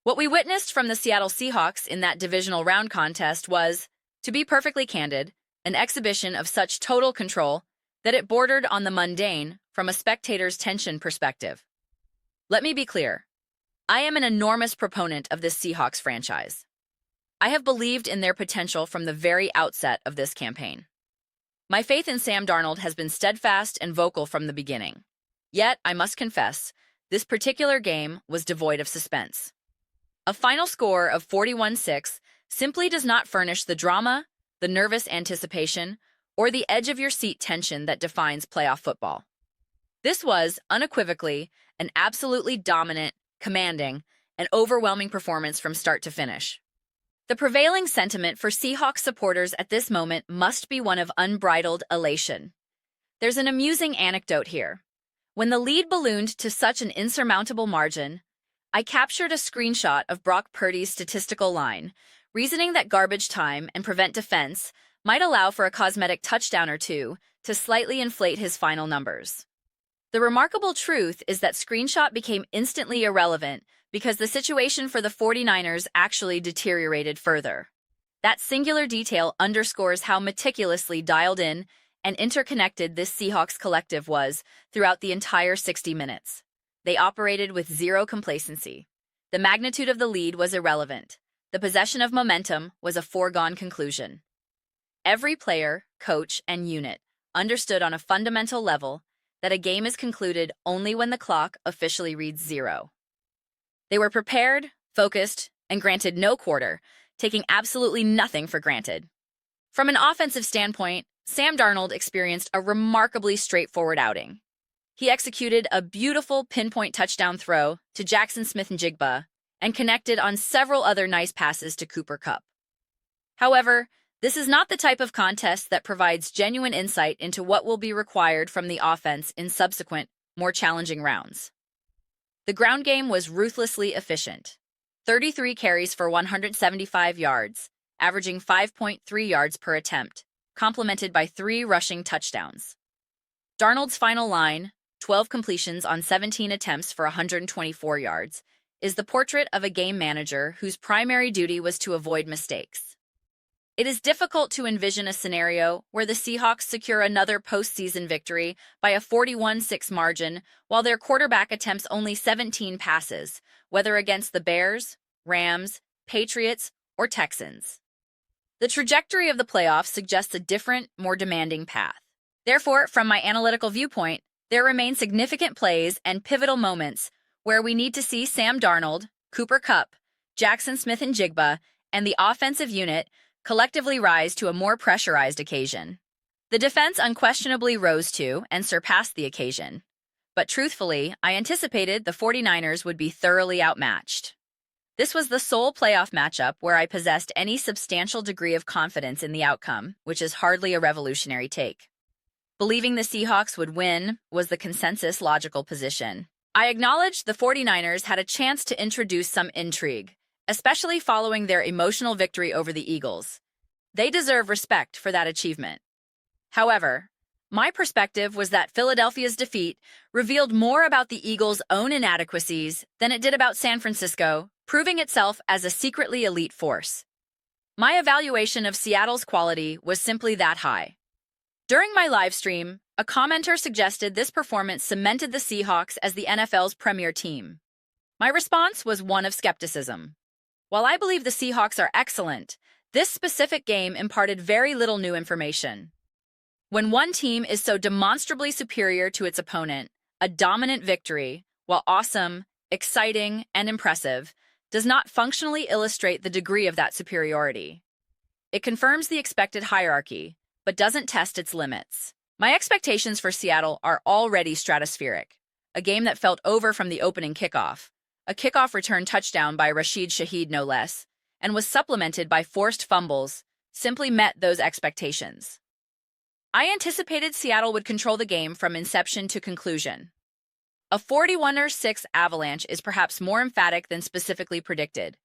What we witnessed from the Seattle Seahawks in that divisional round contest was, to be perfectly candid, an exhibition of such total control that it bordered on the mundane from a spectator's tension perspective. Let me be clear. I am an enormous proponent of this Seahawks franchise. I have believed in their potential from the very outset of this campaign. My faith in Sam Darnold has been steadfast and vocal from the beginning. Yet, I must confess, this particular game was devoid of suspense. A final score of 41-6 simply does not furnish the drama, the nervous anticipation, or the edge-of-your-seat tension that defines playoff football. This was, unequivocally, an absolutely dominant, commanding, and overwhelming performance from start to finish. The prevailing sentiment for Seahawks supporters at this moment must be one of unbridled elation. There's an amusing anecdote here. When the lead ballooned to such an insurmountable margin, I captured a screenshot of Brock Purdy's statistical line, reasoning that garbage time and prevent defense might allow for a cosmetic touchdown or two to slightly inflate his final numbers. The remarkable truth is that screenshot became instantly irrelevant because the situation for the 49ers actually deteriorated further. That singular detail underscores how meticulously dialed in and interconnected this Seahawks collective was throughout the entire 60 minutes. They operated with zero complacency. The magnitude of the lead was irrelevant. The possession of momentum was a foregone conclusion. Every player, coach, and unit understood on a fundamental level that a game is concluded only when the clock officially reads 0. They were prepared, focused, and granted no quarter, taking absolutely nothing for granted. From an offensive standpoint, Sam Darnold experienced a remarkably straightforward outing. He executed a beautiful pinpoint touchdown throw to Jackson Smith-Njigba and connected on several other nice passes to Cooper Kupp. However, this is not the type of contest that provides genuine insight into what will be required from the offense in subsequent, more challenging rounds. The ground game was ruthlessly efficient. 33 carries for 175 yards, averaging 5.3 yards per attempt, complemented by 3 rushing touchdowns. Darnold's final line, 12 completions on 17 attempts for 124 yards, is the portrait of a game manager whose primary duty was to avoid mistakes. It is difficult to envision a scenario where the Seahawks secure another postseason victory by a 41-6 margin while their quarterback attempts only 17 passes, whether against the Bears, Rams, Patriots, or Texans. The trajectory of the playoffs suggests a different, more demanding path. Therefore, from my analytical viewpoint, there remain significant plays and pivotal moments where we need to see Sam Darnold, Cooper Kupp, Jackson Smith-Njigba, and the offensive unit collectively rise to a more pressurized occasion. The defense unquestionably rose to and surpassed the occasion. But truthfully, I anticipated the 49ers would be thoroughly outmatched. This was the sole playoff matchup where I possessed any substantial degree of confidence in the outcome, which is hardly a revolutionary take. Believing the Seahawks would win was the consensus logical position. I acknowledged the 49ers had a chance to introduce some intrigue, especially following their emotional victory over the Eagles. They deserve respect for that achievement. However, my perspective was that Philadelphia's defeat revealed more about the Eagles' own inadequacies than it did about San Francisco, proving itself as a secretly elite force. My evaluation of Seattle's quality was simply that high. During my live stream, a commenter suggested this performance cemented the Seahawks as the NFL's premier team. My response was one of skepticism. While I believe the Seahawks are excellent, this specific game imparted very little new information. When one team is so demonstrably superior to its opponent, a dominant victory, while awesome, exciting, and impressive, does not functionally illustrate the degree of that superiority. It confirms the expected hierarchy, but doesn't test its limits. My expectations for Seattle are already stratospheric. A game that felt over from the opening kickoff, a kickoff return touchdown by Rashid Shaheed no less, and was supplemented by forced fumbles, simply met those expectations. I anticipated Seattle would control the game from inception to conclusion. A 41-6 avalanche is perhaps more emphatic than specifically predicted,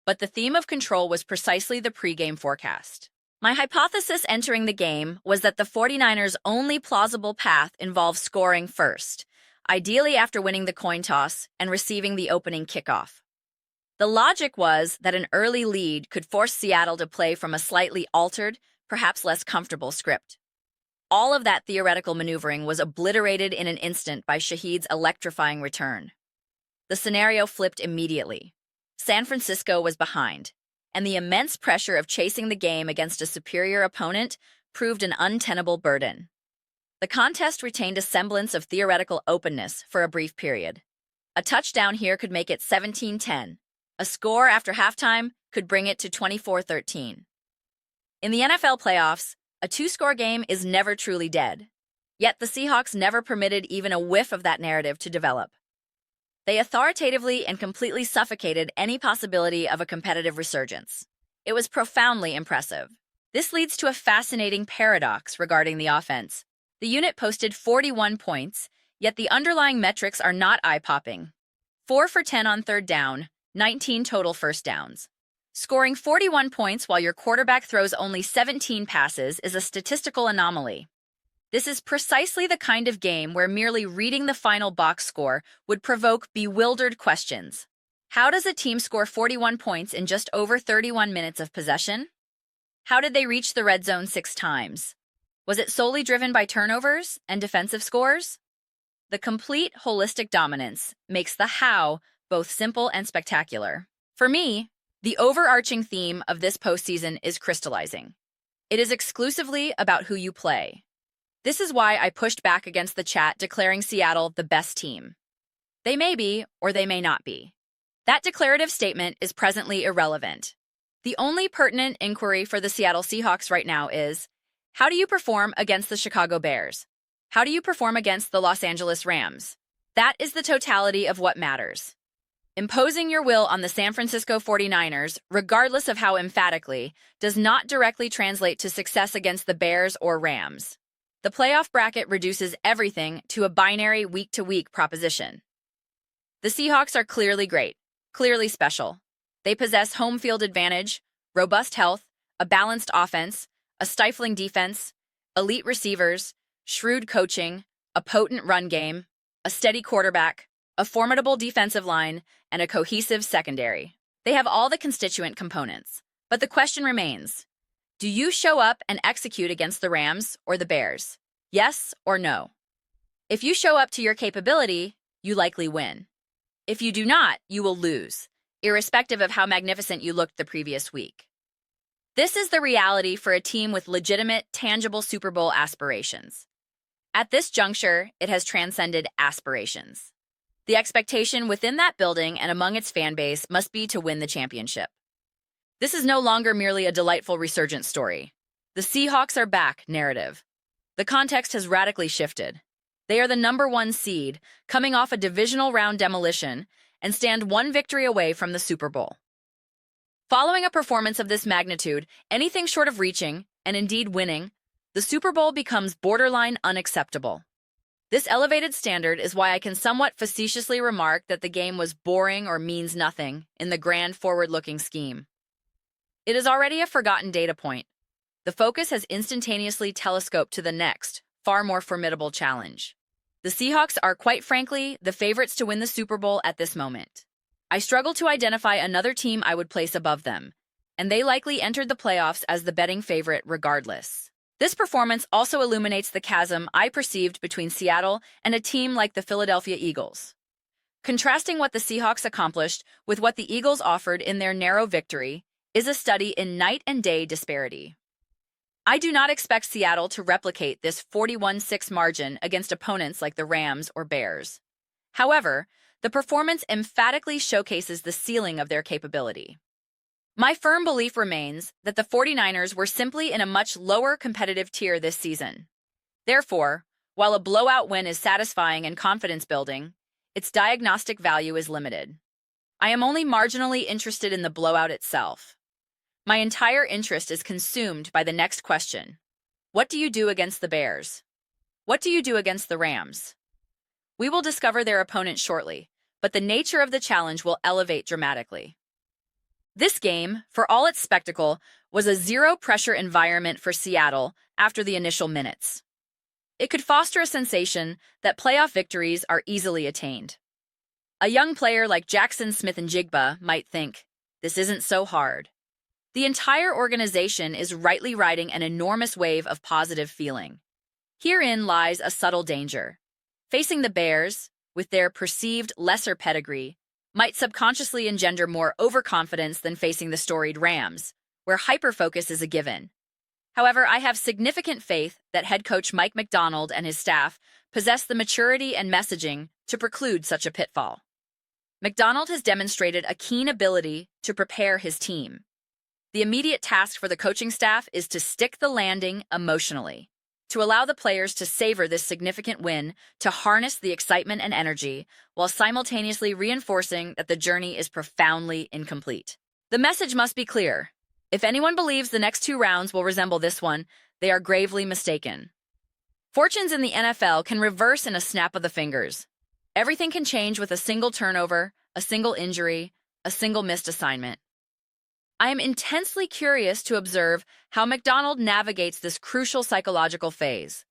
but the theme of control was precisely the pregame forecast. My hypothesis entering the game was that the 49ers' only plausible path involved scoring first, ideally after winning the coin toss and receiving the opening kickoff. The logic was that an early lead could force Seattle to play from a slightly altered, perhaps less comfortable script. All of that theoretical maneuvering was obliterated in an instant by Shahid's electrifying return. The scenario flipped immediately. San Francisco was behind, and the immense pressure of chasing the game against a superior opponent proved an untenable burden. The contest retained a semblance of theoretical openness for a brief period. A touchdown here could make it 17-10. A score after halftime could bring it to 24-13. In the NFL playoffs, a two-score game is never truly dead. Yet the Seahawks never permitted even a whiff of that narrative to develop. They authoritatively and completely suffocated any possibility of a competitive resurgence. It was profoundly impressive. This leads to a fascinating paradox regarding the offense. The unit posted 41 points, yet the underlying metrics are not eye-popping. 4 for 10 on third down, 19 total first downs. Scoring 41 points while your quarterback throws only 17 passes is a statistical anomaly. This is precisely the kind of game where merely reading the final box score would provoke bewildered questions. How does a team score 41 points in just over 31 minutes of possession? How did they reach the red zone 6 times? Was it solely driven by turnovers and defensive scores? The complete holistic dominance makes the how both simple and spectacular. For me, the overarching theme of this postseason is crystallizing. It is exclusively about who you play. This is why I pushed back against the chat declaring Seattle the best team. They may be, or they may not be. That declarative statement is presently irrelevant. The only pertinent inquiry for the Seattle Seahawks right now is, how do you perform against the Chicago Bears? How do you perform against the Los Angeles Rams? That is the totality of what matters. Imposing your will on the San Francisco 49ers, regardless of how emphatically, does not directly translate to success against the Bears or Rams. The playoff bracket reduces everything to a binary week-to-week proposition. The Seahawks are clearly great, clearly special. They possess home field advantage, robust health, a balanced offense, a stifling defense, elite receivers, shrewd coaching, a potent run game, a steady quarterback, a formidable defensive line, and a cohesive secondary. They have all the constituent components. But the question remains, do you show up and execute against the Rams or the Bears? Yes or no? If you show up to your capability, you likely win. If you do not, you will lose, irrespective of how magnificent you looked the previous week. This is the reality for a team with legitimate, tangible Super Bowl aspirations. At this juncture, it has transcended aspirations. The expectation within that building and among its fan base must be to win the championship. This is no longer merely a delightful resurgence story. The Seahawks are back narrative. The context has radically shifted. They are the #1 seed, coming off a divisional round demolition, and stand one victory away from the Super Bowl. Following a performance of this magnitude, anything short of reaching, and indeed winning, the Super Bowl becomes borderline unacceptable. This elevated standard is why I can somewhat facetiously remark that the game was boring or means nothing in the grand forward-looking scheme. It is already a forgotten data point. The focus has instantaneously telescoped to the next, far more formidable challenge. The Seahawks are, quite frankly, the favorites to win the Super Bowl at this moment. I struggle to identify another team I would place above them, and they likely entered the playoffs as the betting favorite regardless. This performance also illuminates the chasm I perceived between Seattle and a team like the Philadelphia Eagles. Contrasting what the Seahawks accomplished with what the Eagles offered in their narrow victory is a study in night and day disparity. I do not expect Seattle to replicate this 41-6 margin against opponents like the Rams or Bears. However, the performance emphatically showcases the ceiling of their capability. My firm belief remains that the 49ers were simply in a much lower competitive tier this season. Therefore, while a blowout win is satisfying and confidence-building, its diagnostic value is limited. I am only marginally interested in the blowout itself. My entire interest is consumed by the next question. What do you do against the Bears? What do you do against the Rams? We will discover their opponent shortly, but the nature of the challenge will elevate dramatically. This game, for all its spectacle, was a zero-pressure environment for Seattle after the initial minutes. It could foster a sensation that playoff victories are easily attained. A young player like Jackson Smith-Njigba might think, this isn't so hard. The entire organization is rightly riding an enormous wave of positive feeling. Herein lies a subtle danger. Facing the Bears, with their perceived lesser pedigree, might subconsciously engender more overconfidence than facing the storied Rams, where hyperfocus is a given. However, I have significant faith that head coach Mike Macdonald and his staff possess the maturity and messaging to preclude such a pitfall. Macdonald has demonstrated a keen ability to prepare his team. The immediate task for the coaching staff is to stick the landing emotionally, to allow the players to savor this significant win, to harness the excitement and energy, while simultaneously reinforcing that the journey is profoundly incomplete. The message must be clear. If anyone believes the next two rounds will resemble this one, they are gravely mistaken. Fortunes in the NFL can reverse in a snap of the fingers. Everything can change with a single turnover, a single injury, a single missed assignment. I am intensely curious to observe how Macdonald navigates this crucial psychological phase,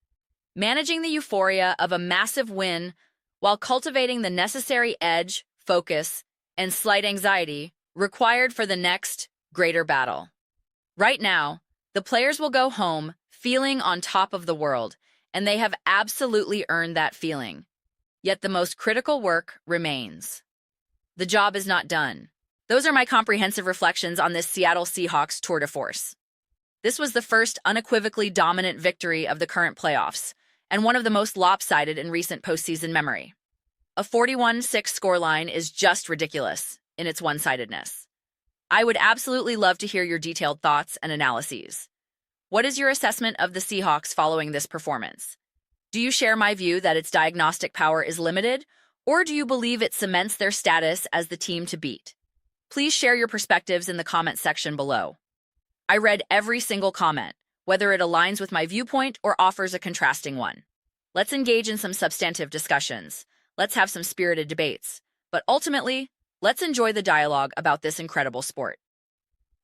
managing the euphoria of a massive win while cultivating the necessary edge, focus, and slight anxiety required for the next, greater battle. Right now, the players will go home feeling on top of the world, and they have absolutely earned that feeling. Yet the most critical work remains. The job is not done. Those are my comprehensive reflections on this Seattle Seahawks tour de force. This was the first unequivocally dominant victory of the current playoffs, and one of the most lopsided in recent postseason memory. A 41-6 scoreline is just ridiculous in its one-sidedness. I would absolutely love to hear your detailed thoughts and analyses. What is your assessment of the Seahawks following this performance? Do you share my view that its diagnostic power is limited, or do you believe it cements their status as the team to beat? Please share your perspectives in the comment section below. I read every single comment, whether it aligns with my viewpoint or offers a contrasting one. Let's engage in some substantive discussions. Let's have some spirited debates. But ultimately, let's enjoy the dialogue about this incredible sport.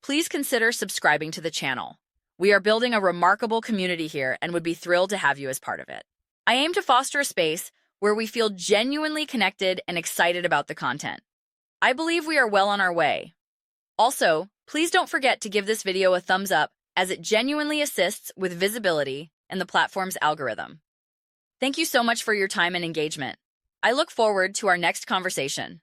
Please consider subscribing to the channel. We are building a remarkable community here and would be thrilled to have you as part of it. I aim to foster a space where we feel genuinely connected and excited about the content. I believe we are well on our way. Also, please don't forget to give this video a thumbs up as it genuinely assists with visibility and the platform's algorithm. Thank you so much for your time and engagement. I look forward to our next conversation.